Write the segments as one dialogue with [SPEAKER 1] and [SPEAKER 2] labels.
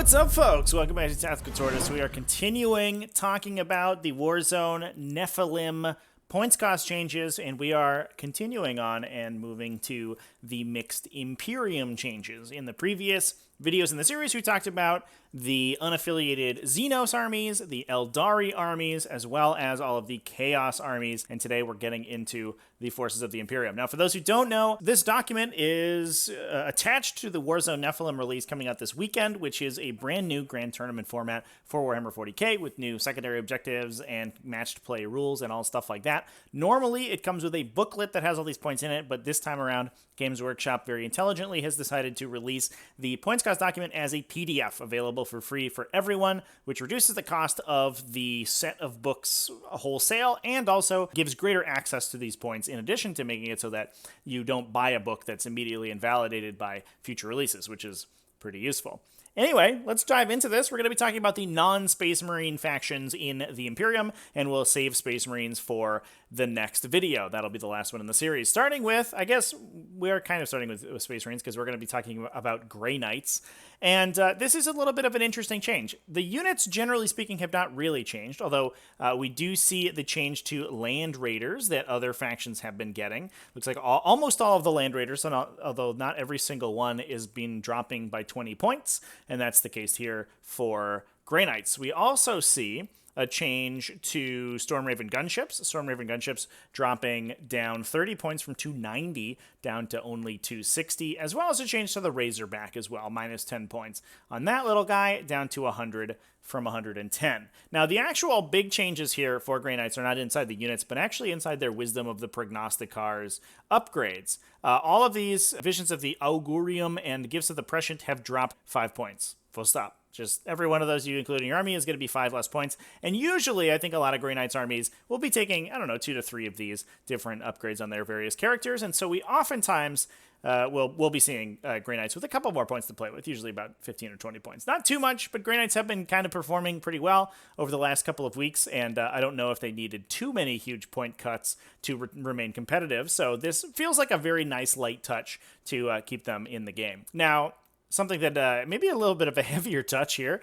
[SPEAKER 1] What's up, folks? Welcome back to Tactical Tortoise. We are continuing talking about the Warzone Nephilim points cost changes, and we are continuing on and moving to the mixed Imperium changes. In the previous videos in the series, we talked about the unaffiliated Xenos armies, the Eldari armies, as well as all of the Chaos armies, and today we're getting into the forces of the Imperium. Now, for those who don't know, this document is attached to the Warzone Nephilim release coming out this weekend, which is a brand new Grand Tournament format for Warhammer 40k with new secondary objectives and matched play rules and all stuff like that. Normally, it comes with a booklet that has all these points in it, but this time around, Games Workshop very intelligently has decided to release the points cost document as a PDF available for free for everyone, which reduces the cost of the set of books wholesale and also gives greater access to these points, in addition to making it so that you don't buy a book that's immediately invalidated by future releases, which is pretty useful. Anyway, let's dive into this. We're going to be talking about the non-Space Marine factions in the Imperium, and we'll save Space Marines for the next video. That'll be the last one in the series. Starting with, I guess we're kind of starting with Space Marines because we're going to be talking about Grey Knights. And this is a little bit of an interesting change. The units, generally speaking, have not really changed, although we do see the change to Land Raiders that other factions have been getting. Looks like almost all of the Land Raiders, although not every single one, is being dropping by 20 points, and that's the case here for Grey Knights. We also see a change to Stormraven gunships. Stormraven gunships dropping down 30 points from 290 down to only 260, as well as a change to the Razorback as well, minus 10 points on that little guy, down to 100 from 110. Now, the actual big changes here for Grey Knights are not inside the units, but actually inside their Wisdom of the Prognosticars upgrades. All of these Visions of the Augurium and Gifts of the Prescient have dropped 5 points. Full stop. Just every one of those you include in your army is going to be 5 less points. And usually, I think a lot of Grey Knights armies will be taking, 2 to 3 of these different upgrades on their various characters. And so we oftentimes we'll be seeing Grey Knights with a couple more points to play with, usually about 15 or 20 points. Not too much, but Grey Knights have been kind of performing pretty well over the last couple of weeks, and I don't know if they needed too many huge point cuts to remain competitive. So this feels like a very nice light touch to keep them in the game. Now, something that maybe a little bit of a heavier touch here.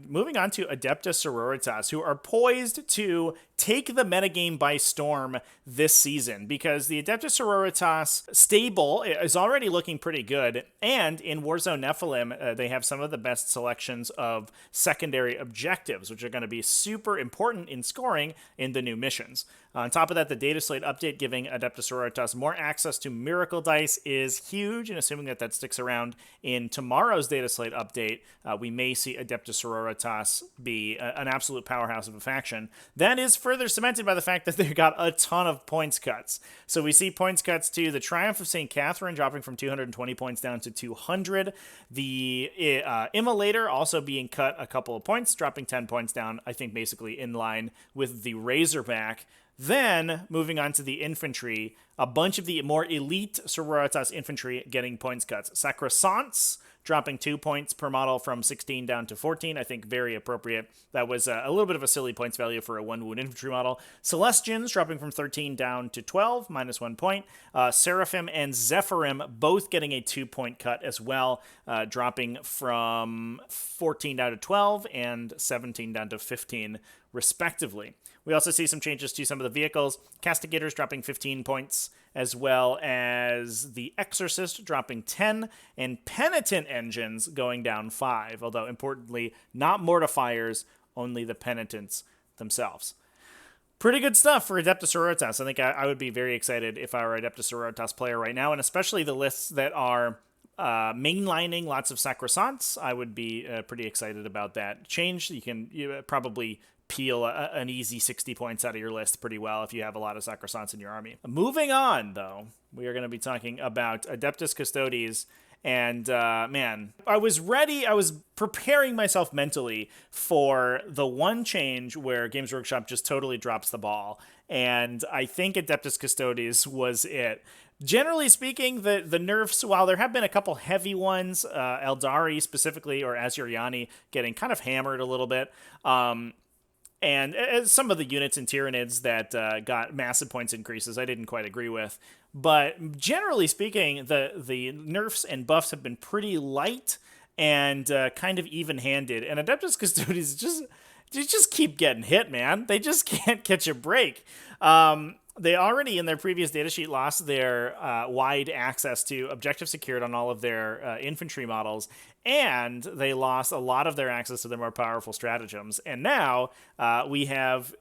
[SPEAKER 1] Moving on to Adeptus Sororitas, who are poised to take the metagame by storm this season, because the Adeptus Sororitas stable is already looking pretty good, and in Warzone Nephilim, they have some of the best selections of secondary objectives, which are going to be super important in scoring in the new missions. On top of that, the data slate update giving Adeptus Sororitas more access to Miracle Dice is huge, and assuming that sticks around in tomorrow's data slate update, we may see Adeptus Sororitas be an absolute powerhouse of a faction. That is further cemented by the fact that they've got a ton of points cuts. So we see points cuts to the Triumph of St. Catherine dropping from 220 points down to 200. The Immolator also being cut a couple of points, dropping 10 points down, I think basically in line with the Razorback. Then, moving on to the infantry, a bunch of the more elite Sororitas infantry getting points cuts. Sacrosaunts dropping 2 points per model from 16 down to 14. I think very appropriate. That was a little bit of a silly points value for a 1-wound infantry model. Celestians dropping from 13 down to 12, minus 1 point. Seraphim and Zephyrim both getting a 2-point cut as well, dropping from 14 down to 12 and 17 down to 15, respectively. We also see some changes to some of the vehicles. Castigators dropping 15 points, as well as the Exorcist dropping 10, and Penitent engines going down 5, although importantly, not Mortifiers, only the Penitents themselves. Pretty good stuff for Adeptus Sororitas. I think I would be very excited if I were an Adeptus Sororitas player right now, and especially the lists that are mainlining lots of Sacrosaunts. I would be pretty excited about that change. You can probably peel an easy 60 points out of your list pretty well if you have a lot of Sacrosaunts in your army. Moving on, though, we are going to be talking about Adeptus Custodes. And man, I was preparing myself mentally for the one change where Games Workshop just totally drops the ball. And I think Adeptus Custodes was it. Generally speaking, the nerfs, while there have been a couple heavy ones, Eldari specifically, or Asuryani getting kind of hammered a little bit, and some of the units and Tyranids that got massive points increases, I didn't quite agree with. But generally speaking, the nerfs and buffs have been pretty light, and kind of even-handed. And Adeptus Custodes just keep getting hit, man. They just can't catch a break. They already, in their previous datasheet, lost their wide access to objective secured on all of their infantry models, and they lost a lot of their access to their more powerful stratagems. And now we have,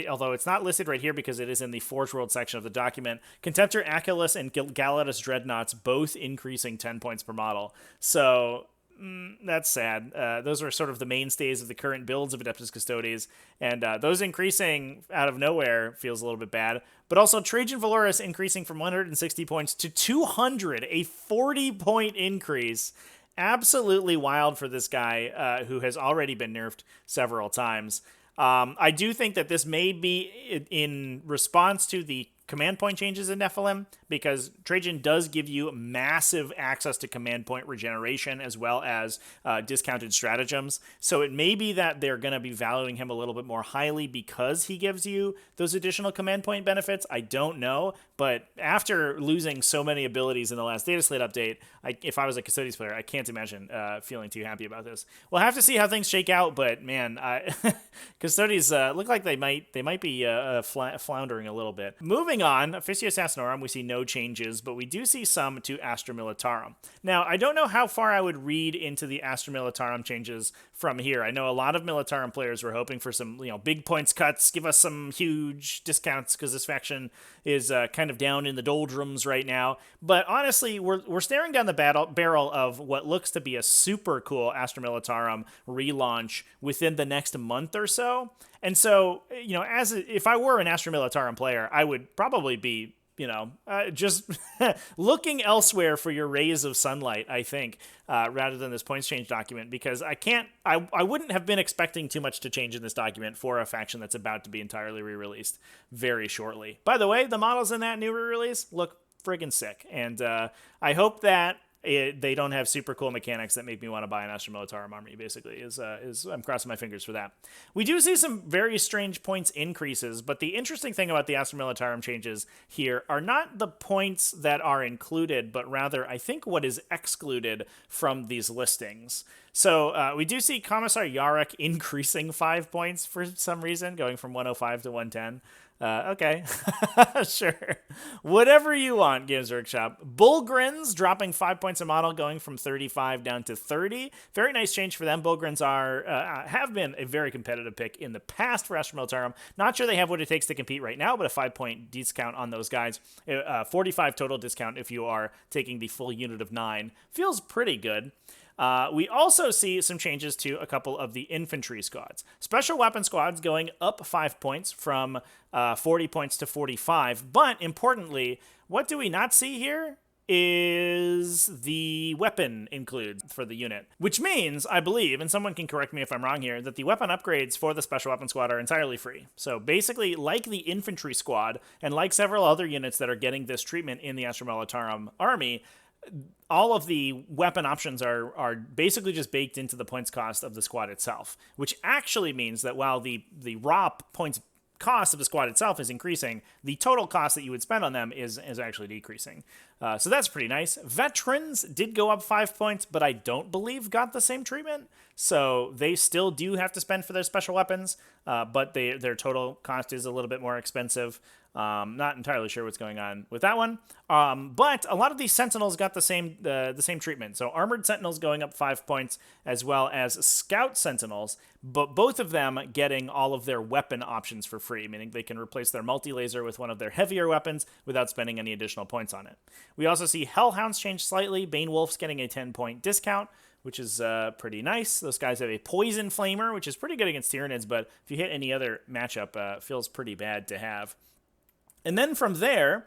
[SPEAKER 1] although it's not listed right here because it is in the Forge World section of the document, Contemptor, Aculus, and Galatus Dreadnoughts both increasing 10 points per model. So that's sad. Those are sort of the mainstays of the current builds of Adeptus Custodes, and those increasing out of nowhere feels a little bit bad. But also Trajan Valoris increasing from 160 points to 200, a 40-point increase. Absolutely wild for this guy who has already been nerfed several times. I do think that this may be in response to the command point changes in Nephilim, because Trajan does give you massive access to command point regeneration as well as discounted stratagems. So it may be that they're going to be valuing him a little bit more highly because he gives you those additional command point benefits. I don't know, but after losing so many abilities in the last data slate update, if I was a Custodes player, I can't imagine feeling too happy about this. We'll have to see how things shake out, but man, Custodes look like they might be floundering a little bit. Moving on, Officio Assassinorum, we see no changes, but we do see some to Astra Militarum. Now, I don't know how far I would read into the Astra Militarum changes from here. I know a lot of Militarum players were hoping for some, big points cuts, give us some huge discounts because this faction is kind of down in the doldrums right now. But honestly, we're staring down the barrel of what looks to be a super cool Astra Militarum relaunch within the next month or so. And so, if I were an Astra Militarum player, I would probably be, just looking elsewhere for your rays of sunlight, I think, rather than this points change document, because I wouldn't have been expecting too much to change in this document for a faction that's about to be entirely re-released very shortly. By the way, the models in that new re-release look friggin' sick, and I hope that they don't have super cool mechanics that make me want to buy an Astra Militarum army, basically, is I'm crossing my fingers for that. We do see some very strange points increases, but the interesting thing about the Astra Militarum changes here are not the points that are included, but rather, I think, what is excluded from these listings. So we do see Commissar Yarok increasing 5 points for some reason, going from 105 to 110. Okay, sure. Whatever you want, Games Workshop. Bullgrins dropping 5 points a model, going from 35 down to 30. Very nice change for them. Bullgrins have been a very competitive pick in the past for Astra Militarum. Not sure they have what it takes to compete right now, but a 5-point discount on those guys. 45 total discount if you are taking the full unit of 9. Feels pretty good. We also see some changes to a couple of the infantry squads. Special weapon squads going up 5 points from 40 points to 45. But importantly, what do we not see here is the weapon includes for the unit, which means, I believe, and someone can correct me if I'm wrong here, that the weapon upgrades for the special weapon squad are entirely free. So basically, like the infantry squad, and like several other units that are getting this treatment in the Astra Militarum army, all of the weapon options are basically just baked into the points cost of the squad itself, which actually means that while the raw points cost of the squad itself is increasing, the total cost that you would spend on them is actually decreasing. So that's pretty nice. Veterans did go up 5 points, but I don't believe got the same treatment. So they still do have to spend for their special weapons, but their total cost is a little bit more expensive. Not entirely sure what's going on with that one. But a lot of these Sentinels got the same treatment. So Armored Sentinels going up 5 points, as well as Scout Sentinels, but both of them getting all of their weapon options for free, meaning they can replace their multi-laser with one of their heavier weapons without spending any additional points on it. We also see Hellhounds change slightly. Bane Wolf's getting a 10-point discount, which is pretty nice. Those guys have a Poison Flamer, which is pretty good against Tyranids, but if you hit any other matchup, feels pretty bad to have. And then from there,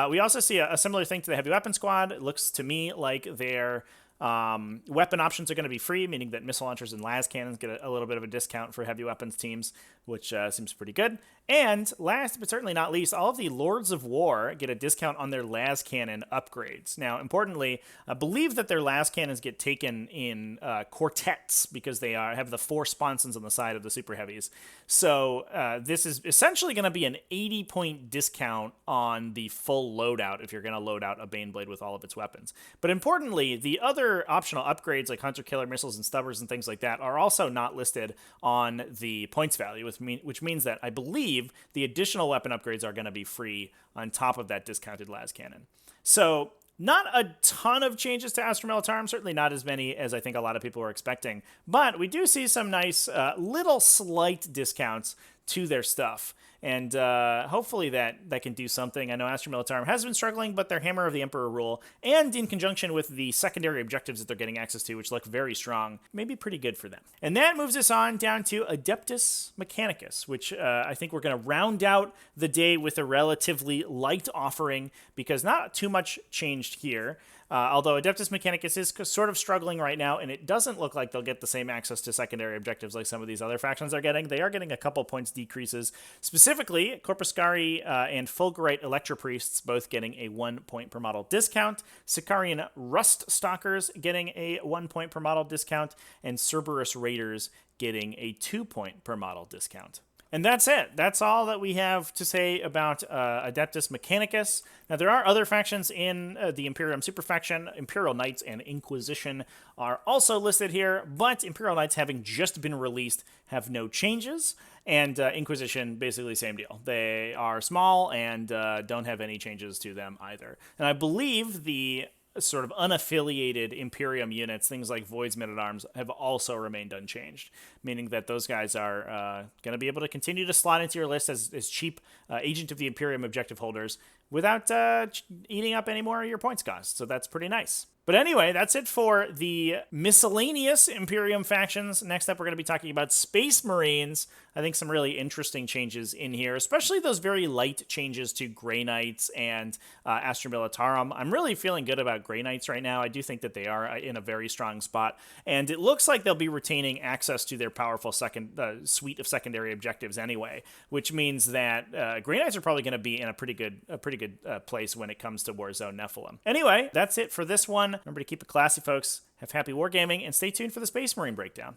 [SPEAKER 1] we also see a similar thing to the Heavy Weapon Squad. It looks to me like their weapon options are going to be free, meaning that missile launchers and las cannons get a little bit of a discount for heavy weapons teams, which seems pretty good. And last but certainly not least, all of the Lords of War get a discount on their las cannon upgrades. Now, importantly, I believe that their las cannons get taken in quartets because they have the 4 sponsons on the side of the super heavies. So this is essentially going to be an 80-point discount on the full loadout if you're going to load out a Baneblade with all of its weapons. But importantly, the other other optional upgrades like Hunter Killer missiles and stubbers and things like that are also not listed on the points value, which means that I believe the additional weapon upgrades are going to be free on top of that discounted las cannon. So not a ton of changes to Astra Militarum, certainly not as many as I think a lot of people were expecting, but we do see some nice little slight discounts to their stuff. And hopefully that can do something. I know Astra Militarum has been struggling, but their Hammer of the Emperor rule, and in conjunction with the secondary objectives that they're getting access to, which look very strong, may be pretty good for them. And that moves us on down to Adeptus Mechanicus, which I think we're going to round out the day with a relatively light offering, because not too much changed here. Although Adeptus Mechanicus is sort of struggling right now, and it doesn't look like they'll get the same access to secondary objectives like some of these other factions are getting. They are getting a couple points decreases. Specifically, Corpuscari and Fulgurite Electropriests both getting a 1 point per model discount. Sicarian Rust Stalkers getting a 1 point per model discount. And Cerberus Raiders getting a 2 point per model discount. And that's it. That's all that we have to say about Adeptus Mechanicus. Now, there are other factions in the Imperium Superfaction. Imperial Knights and Inquisition are also listed here, but Imperial Knights, having just been released, have no changes. And Inquisition, basically same deal. They are small and don't have any changes to them either. And I believe the sort of unaffiliated Imperium units, things like Void's Men-at-Arms, have also remained unchanged, meaning that those guys are going to be able to continue to slot into your list as cheap Agent of the Imperium objective holders without eating up any more of your points cost. So that's pretty nice. But anyway, that's it for the miscellaneous Imperium factions. Next up, we're going to be talking about Space Marines. I think some really interesting changes in here, especially those very light changes to Grey Knights and Astra Militarum. I'm really feeling good about Grey Knights right now. I do think that they are in a very strong spot, and it looks like they'll be retaining access to their powerful suite of secondary objectives anyway, which means that Grey Knights are probably going to be in a pretty good place when it comes to Warzone Nephilim. Anyway, that's it for this one. Remember to keep it classy, folks. Have happy wargaming, and stay tuned for the Space Marine breakdown.